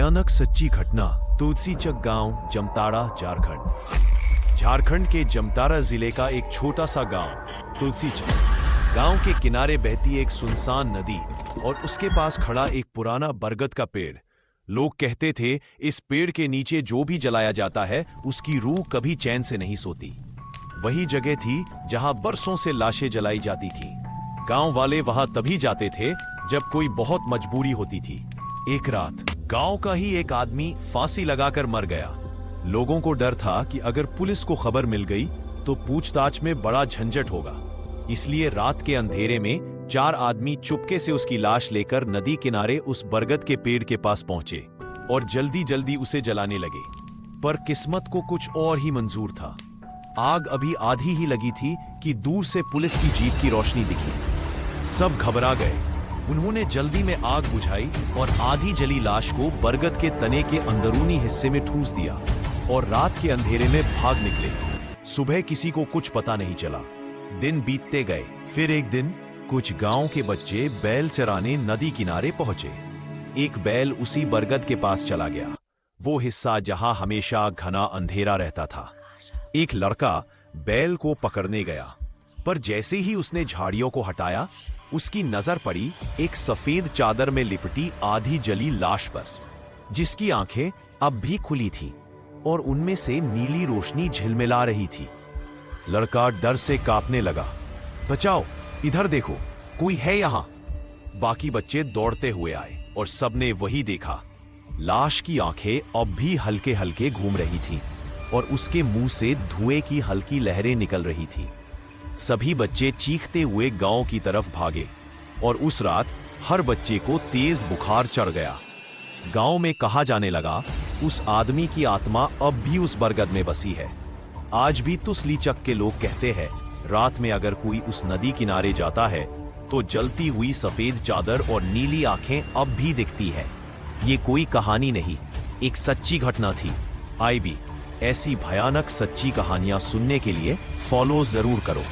भयानक सच्ची घटना तुलसीचक गांव, जमताड़ा, झारखंड। झारखंड के जमताड़ा जिले का एक छोटा सा गांव तुलसीचक। गांव के किनारे बहती एक सुनसान नदी और उसके पास खड़ा एक पुराना बरगद का पेड़। लोग कहते थे इस पेड़ के नीचे जो भी जलाया जाता है उसकी रूह कभी चैन से नहीं सोती। वही जगह थी जहां बरसों से लाशें जलाई जाती थी। गांव वाले वहां तभी जाते थे जब कोई बहुत मजबूरी होती थी। एक रात गांव का ही एक आदमी फांसी लगाकर मर गया। लोगों को डर था कि अगर पुलिस को खबर मिल गई तो पूछताछ में बड़ा झंझट होगा। इसलिए रात के अंधेरे में 4 आदमी चुपके से उसकी लाश लेकर नदी किनारे उस बरगद के पेड़ के पास पहुंचे और जल्दी जल्दी उसे जलाने लगे। पर किस्मत को कुछ और ही मंजूर था। आग अभी आधी ही लगी थी कि दूर से पुलिस की जीप की रोशनी दिखी। सब घबरा गए। उन्होंने जल्दी में आग बुझाई और आधी जली लाश को बरगद के तने के अंदरूनी हिस्से में ठूंस दिया और रात के अंधेरे में भाग निकले। सुबह किसी को कुछ पता नहीं चला। दिन बीतते गए। फिर एक दिन कुछ गांव के बच्चे बैल चराने नदी किनारे पहुंचे। एक बैल उसी बरगद के पास चला गया, वो हिस्सा जहां हमेशा घना अंधेरा रहता था। एक लड़का बैल को पकड़ने गया, पर जैसे ही उसने झाड़ियों को हटाया उसकी नजर पड़ी एक सफेद चादर में लिपटी आधी जली लाश पर, जिसकी आंखें अब भी खुली थीं और उनमें से नीली रोशनी झिलमिला रही थी। लड़का डर से कांपने लगा। बचाओ, इधर देखो, कोई है यहां। बाकी बच्चे दौड़ते हुए आए और सबने वही देखा। लाश की आंखें अब भी हल्के हल्के घूम रही थीं और उसके मुंह से धुएं की हल्की लहरें निकल रही थी। सभी बच्चे चीखते हुए गांव की तरफ भागे और उस रात हर बच्चे को तेज बुखार चढ़ गया। गांव में कहा जाने लगा उस आदमी की आत्मा अब भी उस बरगद में बसी है। आज भी तुलसीचक के लोग कहते हैं रात में अगर कोई उस नदी किनारे जाता है तो जलती हुई सफेद चादर और नीली आंखें अब भी दिखती है। ये कोई कहानी नहीं, एक सच्ची घटना थी। आई भी ऐसी भयानक सच्ची कहानियां सुनने के लिए फॉलो जरूर करो।